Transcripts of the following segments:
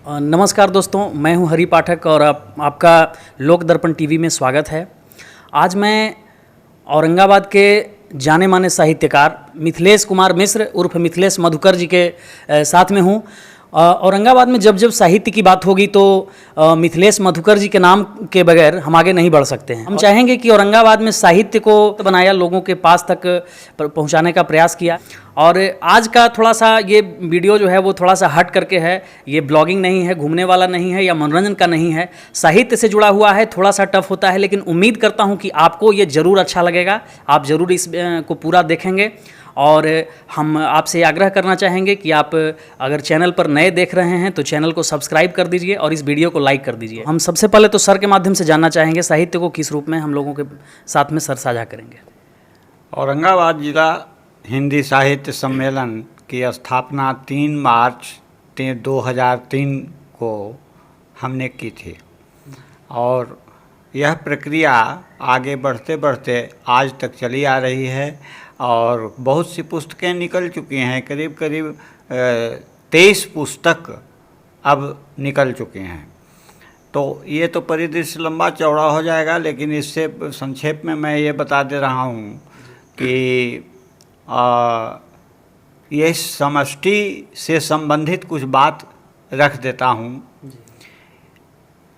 नमस्कार दोस्तों, मैं हूं हरि पाठक और आपका लोक दर्पण टीवी में स्वागत है। आज मैं औरंगाबाद के जाने माने साहित्यकार मिथिलेश कुमार मिश्र उर्फ मिथिलेश मधुकर जी के साथ में हूं। औरंगाबाद में जब जब साहित्य की बात होगी तो मिथिलेश मधुकर जी के नाम के बगैर हम आगे नहीं बढ़ सकते हैं। हम चाहेंगे कि औरंगाबाद में साहित्य को बनाया, लोगों के पास तक पहुंचाने का प्रयास किया। और आज का थोड़ा सा ये वीडियो जो है वो थोड़ा सा हट करके है, ये ब्लॉगिंग नहीं है, घूमने वाला नहीं है या मनोरंजन का नहीं है, साहित्य से जुड़ा हुआ है। थोड़ा सा टफ होता है लेकिन उम्मीद करता हूँ कि आपको ये ज़रूर अच्छा लगेगा, आप ज़रूर इस को पूरा देखेंगे। और हम आपसे आग्रह करना चाहेंगे कि आप अगर चैनल पर नए देख रहे हैं तो चैनल को सब्सक्राइब कर दीजिए और इस वीडियो को लाइक कर दीजिए। हम सबसे पहले तो सर के माध्यम से जानना चाहेंगे साहित्य को किस रूप में हम लोगों के साथ में सर साझा करेंगे। औरंगाबाद जिला हिंदी साहित्य सम्मेलन की स्थापना 3 मार्च 2003 को हमने की थी और यह प्रक्रिया आगे बढ़ते बढ़ते आज तक चली आ रही है और बहुत सी पुस्तकें निकल चुकी हैं। करीब करीब 23 पुस्तक अब निकल चुके हैं। तो ये तो परिदृश्य लंबा चौड़ा हो जाएगा, लेकिन इससे संक्षेप में मैं ये बता दे रहा हूँ कि ये समष्टि से संबंधित कुछ बात रख देता हूँ।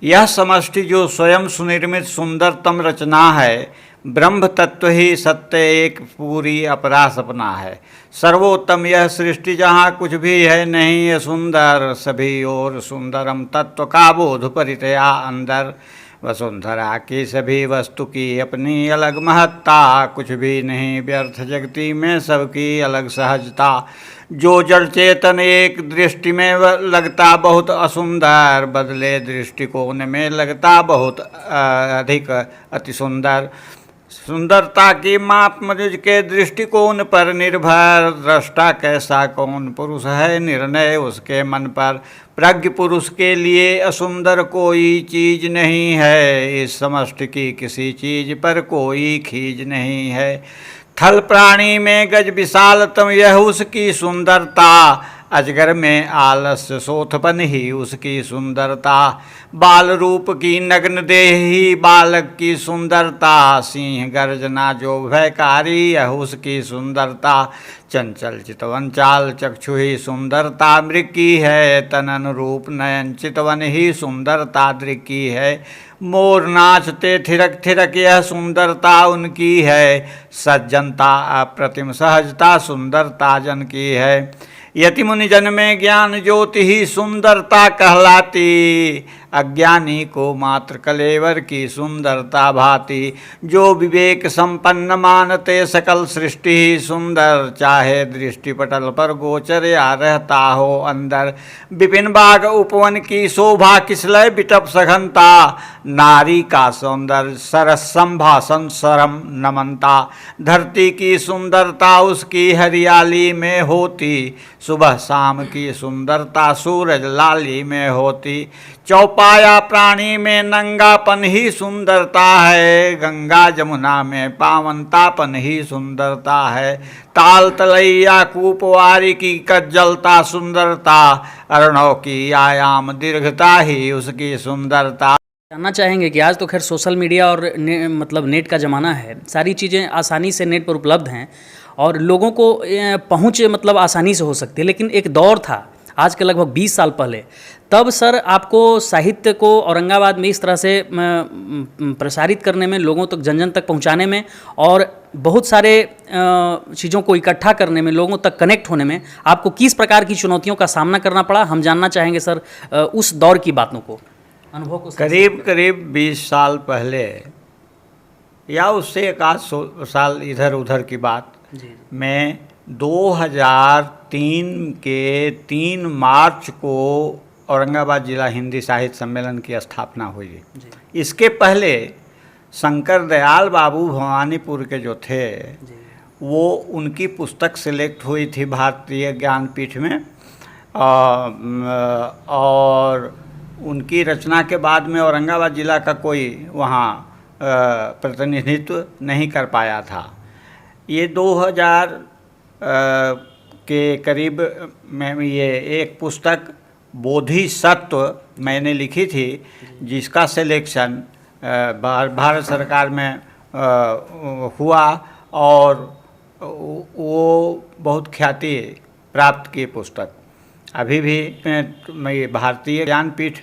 यह समष्टि जो स्वयं सुनिर्मित सुंदरतम रचना है, ब्रह्म तत्व ही सत्य एक पूरी अपरा सपना है। सर्वोत्तम यह सृष्टि जहाँ कुछ भी है नहीं है सुंदर, सभी और सुंदरम तत्व का बोध परितया अंदर। वसुंधरा की सभी वस्तु की अपनी अलग महत्ता, कुछ भी नहीं व्यर्थ जगती में सबकी अलग सहजता। जो जड़ चेतन एक दृष्टि में लगता बहुत असुंदर, बदले दृष्टिकोण में लगता बहुत अधिक अति सुंदर। सुंदरता की माप मनुष्य के दृष्टिकोण पर निर्भर, दृष्टा कैसा कौन पुरुष है निर्णय उसके मन पर। प्रज्ञ पुरुष के लिए असुंदर कोई चीज नहीं है, इस समष्टि की किसी चीज पर कोई खीज नहीं है। थल प्राणी में गज विशालतम यह उसकी सुंदरता, अजगर में आलस्य सोथपन ही उसकी सुंदरता। बाल रूप की नग्न देही बालक की सुंदरता, सिंह गर्जना जो भयकारी यह उसकी सुंदरता। चंचल चितवन चाल चक्षु ही सुंदरता मृग की है, तनन रूप नयन चितवन ही सुंदरता दृग की है। मोर नाचते थिरक थिरक यह सुंदरता उनकी है, सज्जनता अप्रतिम सहजता सुंदरता जन की है। यति मुनि जन में ज्ञान ज्योति ही सुंदरता कहलाती, अज्ञानी को मात्र कलेवर की सुंदरता भाती। जो विवेक संपन्न मानते सकल सृष्टि ही सुंदर, चाहे दृष्टि पटल पर गोचर या रहता हो अंदर। विपिन बाग उपवन की शोभा किसलय बिटप सघनता, नारी का सौंदर्य सरस संभाषण सरम नमनता। धरती की सुंदरता उसकी हरियाली में होती, सुबह शाम की सुंदरता सूरज लाली में होती। चौपाया प्राणी में नंगापन ही सुंदरता है, गंगा जमुना में पावनतापन ही सुंदरता है। ताल तलैया कूपवारी की कज्जलता सुंदरता, अर्णव की आयाम दीर्घता ही उसकी सुंदरता। जानना चाहेंगे कि आज तो खैर सोशल मीडिया और मतलब नेट का ज़माना है, सारी चीज़ें आसानी से नेट पर उपलब्ध हैं और लोगों को पहुँच मतलब आसानी से हो सकती है। लेकिन एक दौर था आज के लगभग 20 साल पहले, तब सर आपको साहित्य को औरंगाबाद में इस तरह से प्रसारित करने में, लोगों तक जन जन तक पहुंचाने में और बहुत सारे चीज़ों को इकट्ठा करने में, लोगों तक कनेक्ट होने में आपको किस प्रकार की चुनौतियों का सामना करना पड़ा, हम जानना चाहेंगे सर उस दौर की बातों को, अनुभव को। करीब 20 साल पहले या उससे एक आध साल इधर उधर की बात में 2003 के 3 मार्च को औरंगाबाद जिला हिंदी साहित्य सम्मेलन की स्थापना हुई। इसके पहले शंकर दयाल बाबू भवानीपुर के जो थे, वो उनकी पुस्तक सिलेक्ट हुई थी भारतीय ज्ञानपीठ में और उनकी रचना के बाद में औरंगाबाद जिला का कोई वहाँ प्रतिनिधित्व नहीं कर पाया था। ये 2000 के करीब में ये एक पुस्तक बोधिसत्व मैंने लिखी थी, जिसका सिलेक्शन भारत सरकार में हुआ और वो बहुत ख्याति प्राप्त की पुस्तक। अभी भी भारतीय ज्ञानपीठ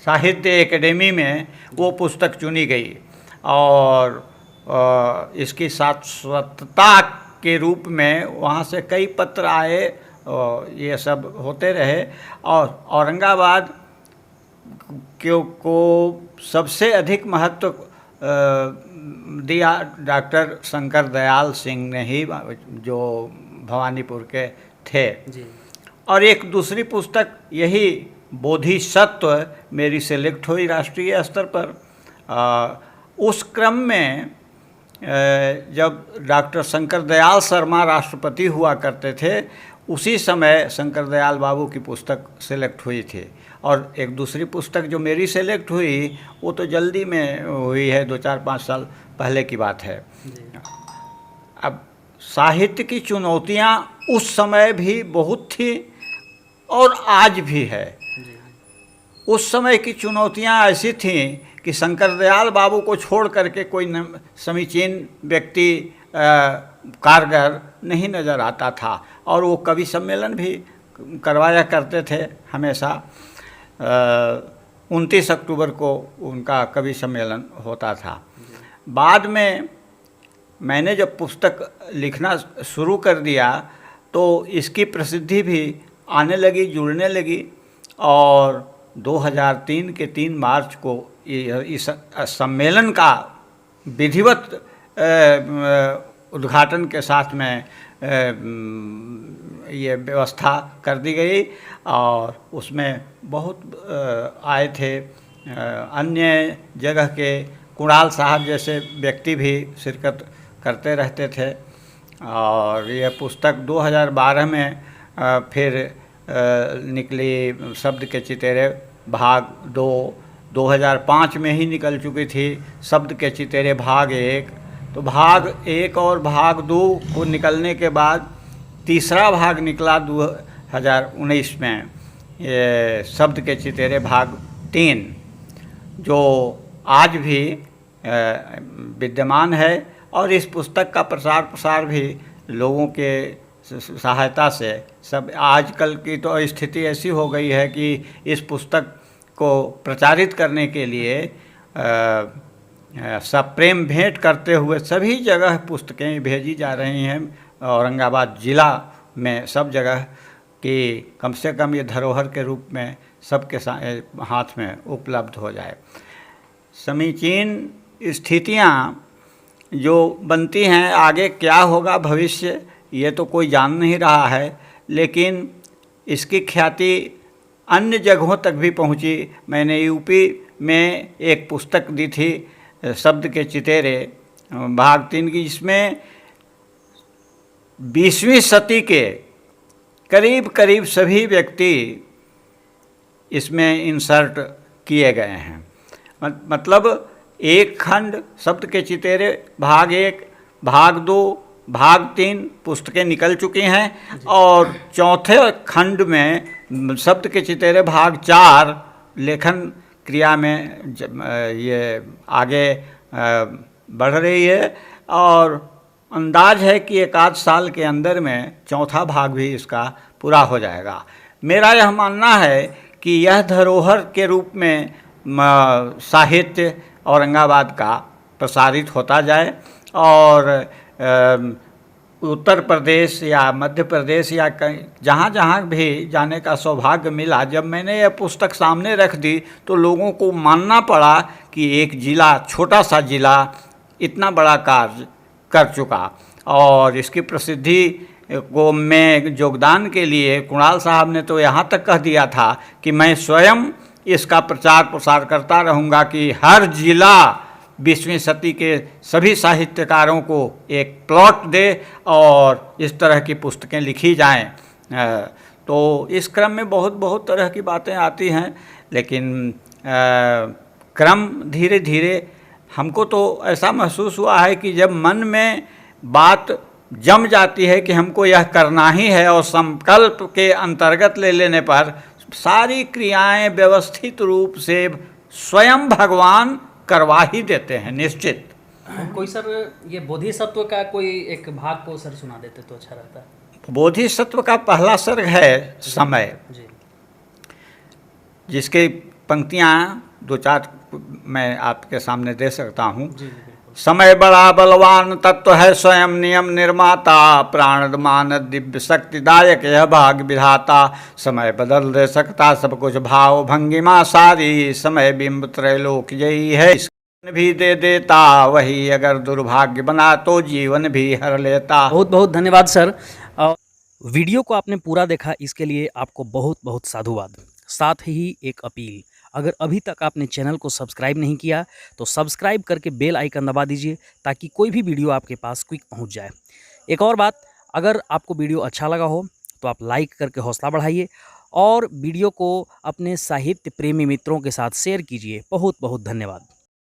साहित्य एकेडमी में वो पुस्तक चुनी गई और इसकी शाश्वतता के रूप में वहाँ से कई पत्र आए, ये सब होते रहे। और औरंगाबाद को सबसे अधिक महत्व दिया डॉक्टर शंकर दयाल सिंह ने ही, जो भवानीपुर के थे जी। और एक दूसरी पुस्तक यही बोधिसत्व मेरी सेलेक्ट हुई राष्ट्रीय स्तर पर। उस क्रम में जब डॉक्टर शंकर दयाल शर्मा राष्ट्रपति हुआ करते थे, उसी समय शंकर दयाल बाबू की पुस्तक सेलेक्ट हुई थी। और एक दूसरी पुस्तक जो मेरी सेलेक्ट हुई वो तो जल्दी में हुई है, 2-4-5 साल पहले की बात है। अब साहित्य की चुनौतियाँ उस समय भी बहुत थी और आज भी है। उस समय की चुनौतियाँ ऐसी थीं कि शंकर दयाल बाबू को छोड़ करके कोई समीचीन व्यक्ति कारगर नहीं नज़र आता था। और वो कवि सम्मेलन भी करवाया करते थे हमेशा। 29 अक्टूबर को उनका कवि सम्मेलन होता था। बाद में मैंने जब पुस्तक लिखना शुरू कर दिया तो इसकी प्रसिद्धि भी आने लगी, जुड़ने लगी। और 2003 के 3 मार्च को इस सम्मेलन का विधिवत उद्घाटन के साथ में ये व्यवस्था कर दी गई और उसमें बहुत आए थे। अन्य जगह के कुणाल साहब जैसे व्यक्ति भी शिरकत करते रहते थे। और यह पुस्तक 2012 में फिर निकली, शब्द के चितेरे भाग 2। 2005 में ही निकल चुकी थी शब्द के चितेरे भाग 1। तो भाग 1 और भाग 2 को निकलने के बाद तीसरा भाग निकला 2019 में, ये शब्द के चितेरे भाग 3, जो आज भी विद्यमान है। और इस पुस्तक का प्रसार भी लोगों के सहायता से सब, आजकल की तो स्थिति ऐसी हो गई है कि इस पुस्तक को प्रचारित करने के लिए सब प्रेम भेंट करते हुए सभी जगह पुस्तकें भेजी जा रही हैं। औरंगाबाद ज़िला में सब जगह कि कम से कम ये धरोहर के रूप में सबके हाथ में उपलब्ध हो जाए। समीचीन स्थितियाँ जो बनती हैं, आगे क्या होगा भविष्य ये तो कोई जान नहीं रहा है, लेकिन इसकी ख्याति अन्य जगहों तक भी पहुंची। मैंने यूपी में एक पुस्तक दी थी शब्द के चितेरे भाग 3 की, जिसमें 20वीं सदी के करीब करीब सभी व्यक्ति इसमें इंसर्ट किए गए हैं। मतलब एक खंड शब्द के चितेरे भाग 1, भाग 2, भाग 3 पुस्तकें निकल चुकी हैं और चौथे खंड में शब्द के चितेरे भाग 4 लेखन क्रिया में ये आगे बढ़ रही है। और अंदाज है कि 1 साल के अंदर में चौथा भाग भी इसका पूरा हो जाएगा। मेरा यह मानना है कि यह धरोहर के रूप में साहित्य औरंगाबाद का प्रसारित होता जाए और उत्तर प्रदेश या मध्य प्रदेश या जहाँ जहाँ भी जाने का सौभाग्य मिला, जब मैंने यह पुस्तक सामने रख दी तो लोगों को मानना पड़ा कि एक ज़िला, छोटा सा ज़िला इतना बड़ा कार्य कर चुका। और इसकी प्रसिद्धि को में योगदान के लिए कुणाल साहब ने तो यहाँ तक कह दिया था कि मैं स्वयं इसका प्रचार प्रसार करता रहूँगा कि हर ज़िला 20वीं सदी के सभी साहित्यकारों को एक प्लॉट दे और इस तरह की पुस्तकें लिखी जाएं। तो इस क्रम में बहुत तरह की बातें आती हैं, लेकिन क्रम धीरे धीरे हमको तो ऐसा महसूस हुआ है कि जब मन में बात जम जाती है कि हमको यह करना ही है और संकल्प के अंतर्गत ले लेने पर सारी क्रियाएं व्यवस्थित रूप से स्वयं भगवान करवा ही देते हैं निश्चित। कोई सर ये बोधिसत्व का कोई एक भाग को सर सुना देते तो अच्छा रहता। बोधिसत्व का पहला सर्ग है समय, जी जिसकी पंक्तियां दो चार मैं आपके सामने दे सकता हूँ। जी बिल्कुल। समय बड़ा बलवान तत्व है, स्वयं नियम निर्माता, प्राणमान दिव्य शक्तिदायक यह भाग विधाता। समय बदल दे सकता सब कुछ भाव भंगिमा सारी, समय बिंब त्रैलोक यही है, भी दे देता वही, अगर दुर्भाग्य बना तो जीवन भी हर लेता। बहुत बहुत धन्यवाद सर। वीडियो को आपने पूरा देखा इसके लिए आपको बहुत बहुत साधुवाद। साथ ही एक अपील, अगर अभी तक आपने चैनल को सब्सक्राइब नहीं किया तो सब्सक्राइब करके बेल आइकन दबा दीजिए ताकि कोई भी वीडियो आपके पास क्विक पहुंच जाए। एक और बात, अगर आपको वीडियो अच्छा लगा हो तो आप लाइक करके हौसला बढ़ाइए और वीडियो को अपने साहित्य प्रेमी मित्रों के साथ शेयर कीजिए। बहुत बहुत धन्यवाद।